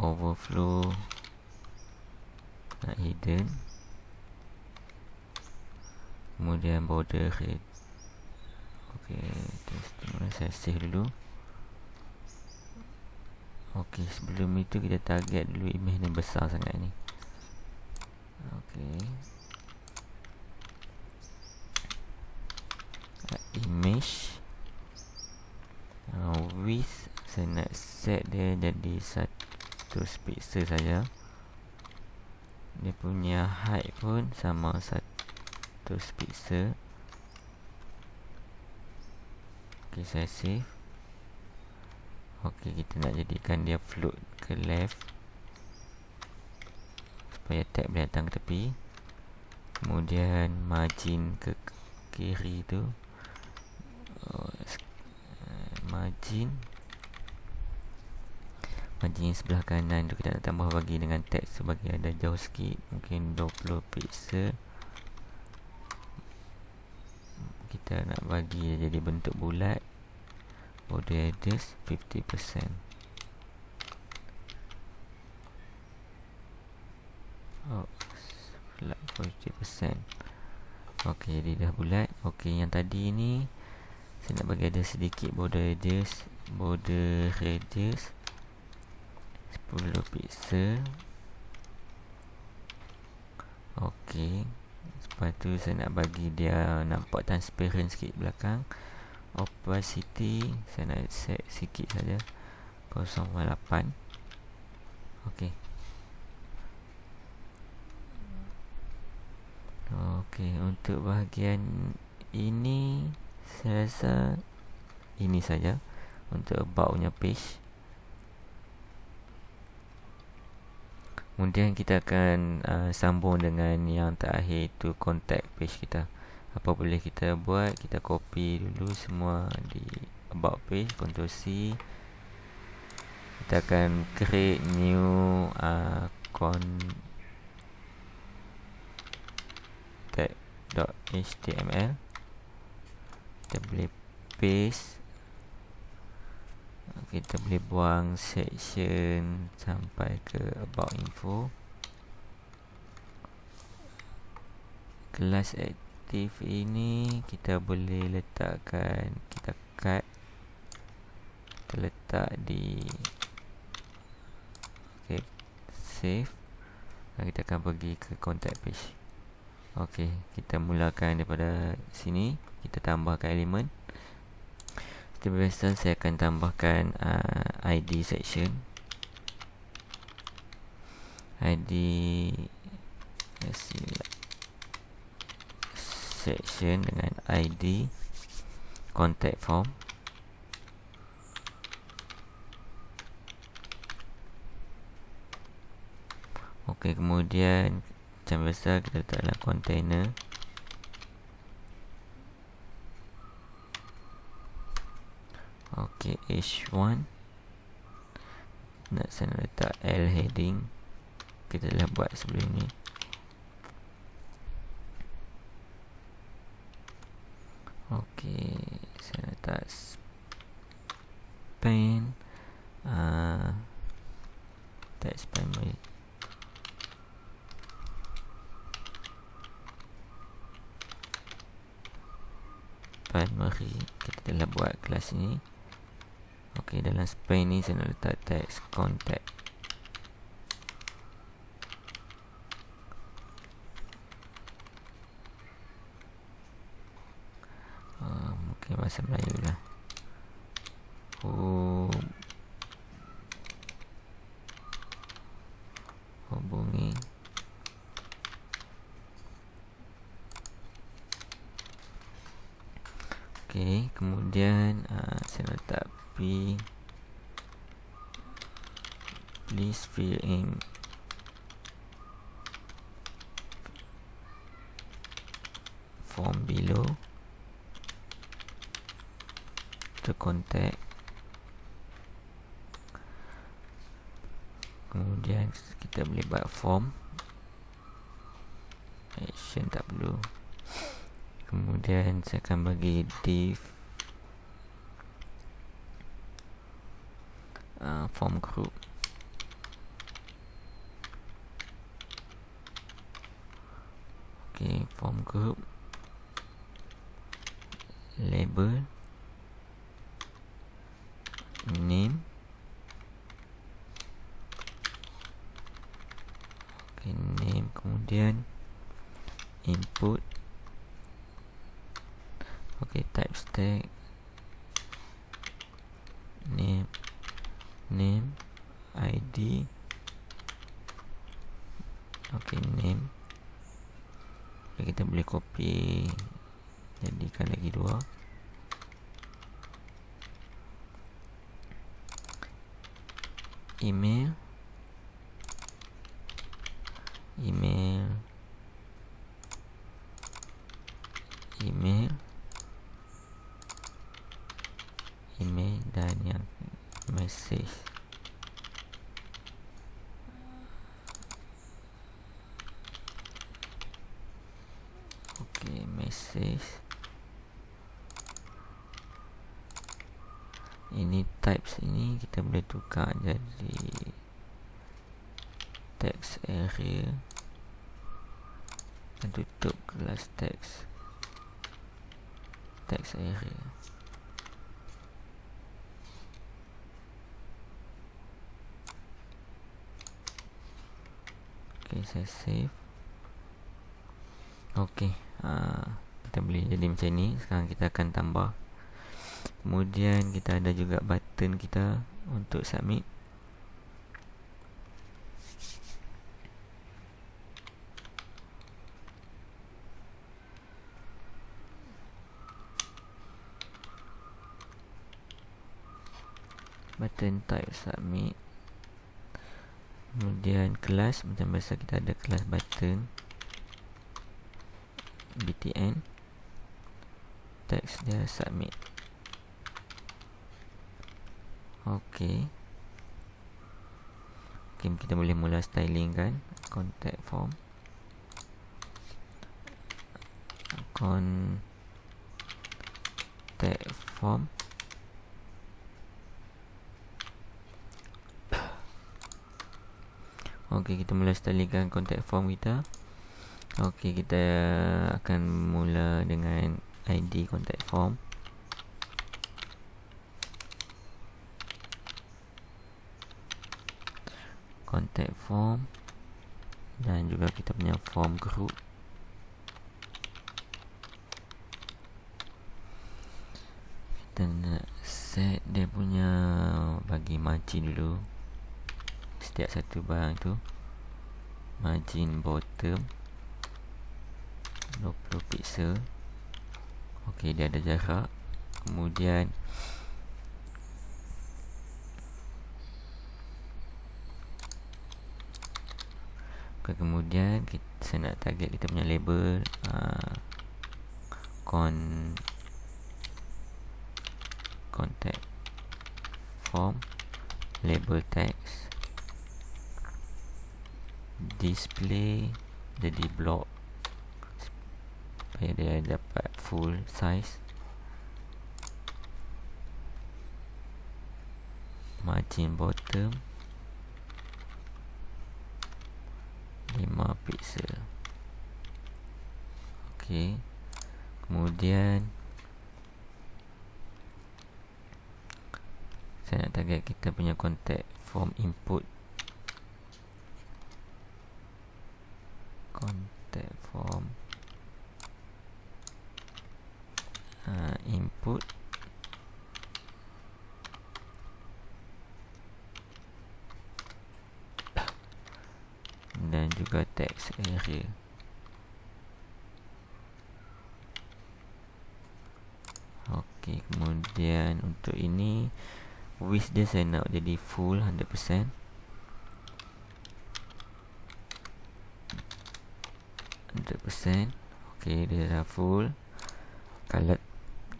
Overflow hidden. Kemudian border height. Ok, testimonial saya save dulu. Ok, sebelum itu kita target dulu image ni besar sangat ni. Ok, image width saya nak set dia jadi 100 pixel saja. Dia punya height pun sama 100 pixel. Ok, saya save. Ok, kita nak jadikan dia float ke left supaya tag boleh datang ke tepi. Kemudian margin ke kiri tu, margin sebelah kanan tu kita nak tambah bagi dengan teks sebagai ada jauh sikit, mungkin 20 pixel. Kita nak bagi jadi bentuk bulat. Border edges 50%. Oh, flat 50%. Ok, jadi dah bulat. Ok, yang tadi ni saya nak bagi ada sedikit border edges, border radius 10 pixel. Ok, lepas tu saya nak bagi dia nampak transparent sikit belakang. Opacity saya nak set sikit saja, 0.8. ok, ok, untuk bahagian ini saya rasa ini saja untuk about punya page. Kemudian kita akan sambung dengan yang terakhir itu contact page kita. Apa boleh kita buat, kita copy dulu semua di about page, Ctrl C. Kita akan create new contact.html. Kita boleh paste. Kita boleh buang section sampai ke about info. Kelas aktif ini kita boleh letakkan, kita cut, kita letak di ok, save, dan kita akan pergi ke contact page. Ok, kita mulakan daripada sini. Kita tambahkan elemen. Seperti biasa saya akan tambahkan ID section. ID section dengan ID contact form. Ok, kemudian macam biasa kita letak dalam container. Ok, H1 saya nak letak L heading. Kita dah buat sebelum ni. Ok, saya letak span text primary. Kita telah buat kelas ini. Ok, dalam span ni saya nak letak text contact. Mungkin bahasa Melayu lah. Hubungi Okey, kemudian saya letak please fill in form below to contact. Kemudian kita boleh buat form, action tak perlu. Kemudian saya akan bagi div form group. Okay, form group, label, name. Okay, name, kemudian input. Okay, type stack, name, ID. Okay, name. Okay, kita boleh copy, jadikan lagi 2. Email, dan yang message. Okay, message. Ini types ini kita boleh tukar jadi text area dan tutup kelas text area. Okay, saya save. Okay, kita boleh jadi macam ni. Sekarang kita akan tambah. Kemudian kita ada juga button kita untuk submit. Button type submit. Kemudian kelas, macam biasa kita ada kelas button btn, text dia submit. Okey, kita boleh mula styling kan. Contact form, Okey, kita mula stylingkan contact form kita. Okey, kita akan mula dengan ID contact form. Contact form dan juga kita punya form group. Kita nak set dia punya, bagi margin dulu setiap satu barang tu. Margin bottom 20 pixel. Okey, dia ada jarak. Kemudian saya nak target kita punya label contact form, label text, display jadi block supaya dia dapat full size. Margin bottom 5 pixel. Okey, kemudian saya nak target kita punya contact form input. Contact form input dan juga text area. Okey. Okey, kemudian untuk ini width dia saya nak jadi full 100%. Okey, dia dah full. Kalau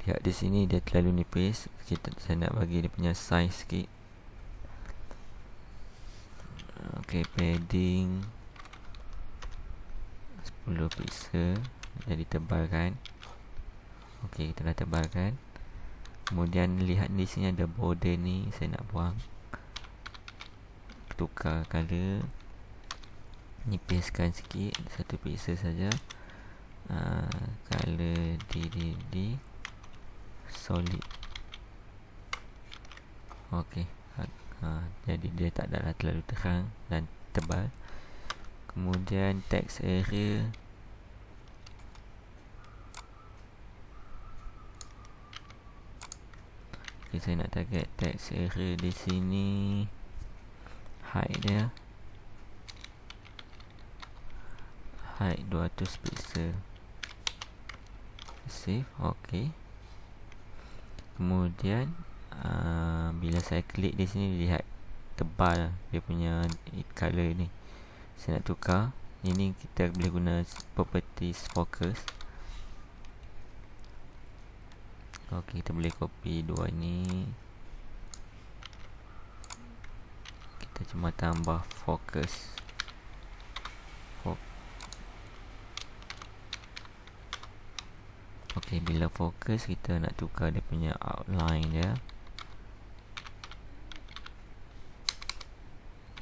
lihat di sini dia terlalu nipis, saya nak bagi dia punya size sikit. Okey, padding 10 pixel, jadi tebalkan. Okey, kita dah tebalkan. Kemudian lihat di sini ada border ni, saya nak buang. Tukar color, nipiskan sikit 1 pixel saja. Color DDD solid. Okey, jadi dia tak adalah terlalu terang dan tebal. Kemudian text area, okay, saya nak target text area di sini. Height dia, height 200 pixel. Save. Okey. Kemudian bila saya klik di sini, lihat tebal dia punya color ni. Saya nak tukar. Ini kita boleh guna properties focus. Okey, kita boleh copy dua ni. Kita cuma tambah focus. Okey, bila fokus kita nak tukar dia punya outline dia.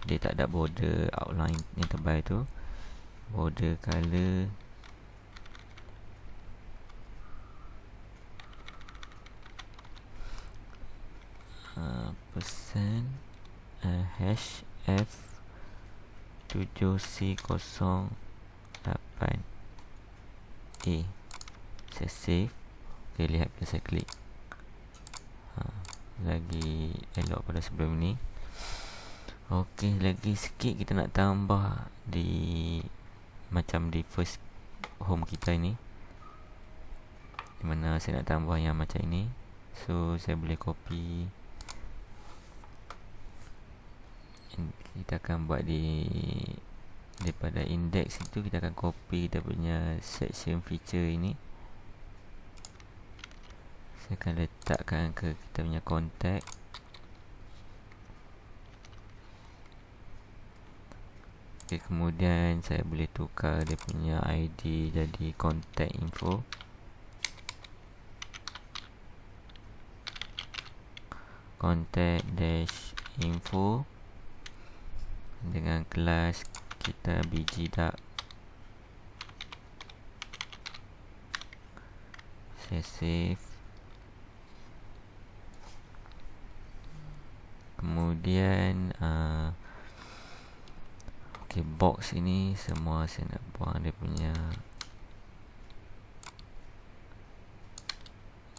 Dia tak ada border outline yang tebal tu. Border color persen hash F 7C08 A. Saya save. Okay, lihat bila saya klik, lagi elok pada sebelum ni. Okey, lagi sikit kita nak tambah di macam di first home kita ni, di mana saya nak tambah yang macam ini. So saya boleh copy. Kita akan buat daripada index itu, kita akan copy kita punya section feature ini. Saya akan letakkan ke kita punya contact. Okay, kemudian saya boleh tukar dia punya ID jadi contact info. Contact dash info dengan kelas kita bg dark. Saya save. Kemudian okay, box ini semua saya nak buang dia punya,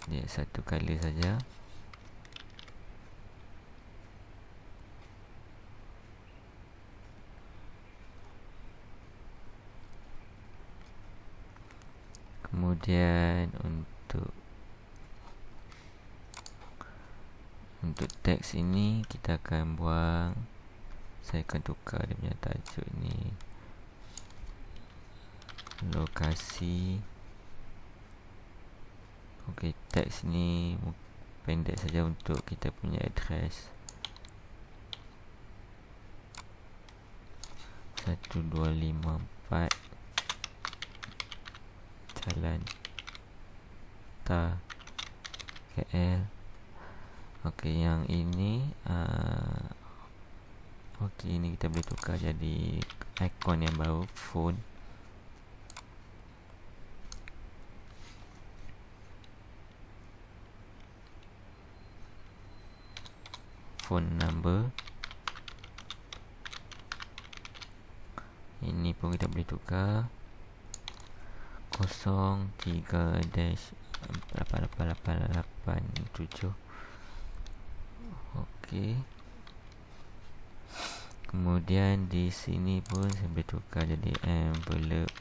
dia satu color saja. Kemudian untuk teks ini kita akan buang. Saya akan tukar dia punya tajuk ni, lokasi. Okey, teks ni pendek saja untuk kita punya address 1254 Jalan Ta KL. Okey, yang ini okey, ini kita boleh tukar jadi ikon yang baru, phone. Phone number. Ini pun kita boleh tukar 03-888887. Okey. Kemudian di sini pun saya boleh tukar jadi envelope.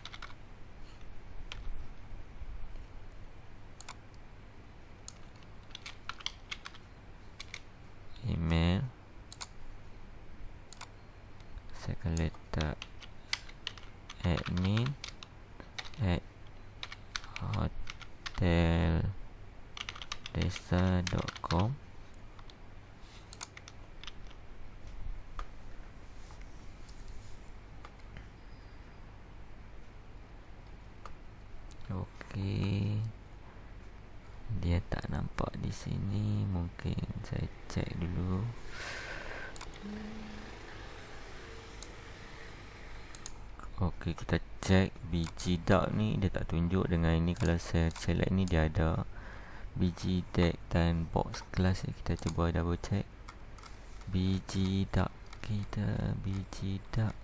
saya akan letak admin at hoteldesa.com. Okey, dia tak nampak di sini. Mungkin saya cek dulu. Okey, kita cek biji dark ni dia tak tunjuk. Dengan ini kalau saya select ni dia ada biji tag dan box class. Kita cuba double check biji dark kita, biji dark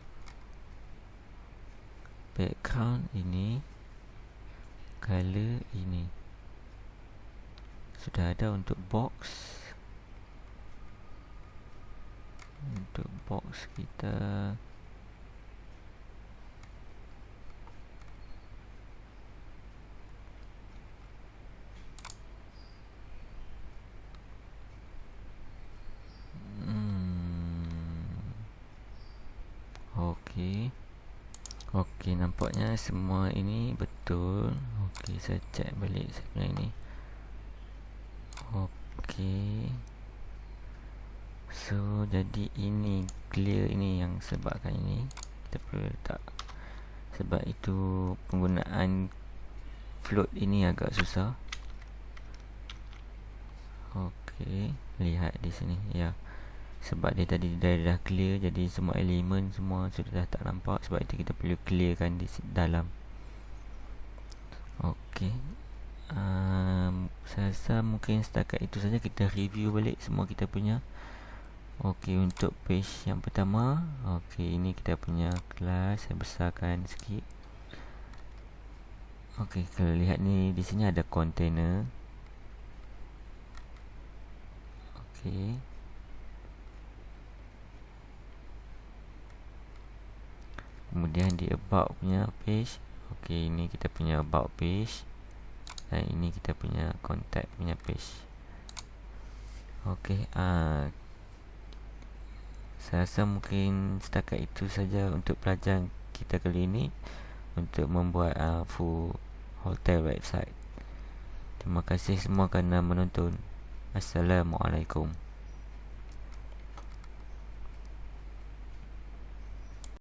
background ini, color ini sudah ada. Untuk box, kita Okey, nampaknya semua ini betul. Okey, saya cek balik saya punya ini. Okey, so jadi ini clear ini yang sebabkan ini kita perlu letak. Sebab itu penggunaan float ini agak susah. Okey, lihat di sini ya. Sebab dia tadi dah clear, jadi semua elemen semua sudah tak nampak. Sebab itu kita perlu clearkan di dalam. Okey, saya rasa mungkin setakat itu saja. Kita review balik semua kita punya. Okey, untuk page yang pertama, okey, ini kita punya kelas. Saya besarkan sikit. Okey, kalau lihat ni di sini ada container. Okey, kemudian di about punya page. Okey, ini kita punya about page. Dan ini kita punya contact punya page. Okey, saya rasa mungkin setakat itu saja untuk pelajaran kita kali ini untuk membuat full hotel website. Terima kasih semua kerana menonton. Assalamualaikum.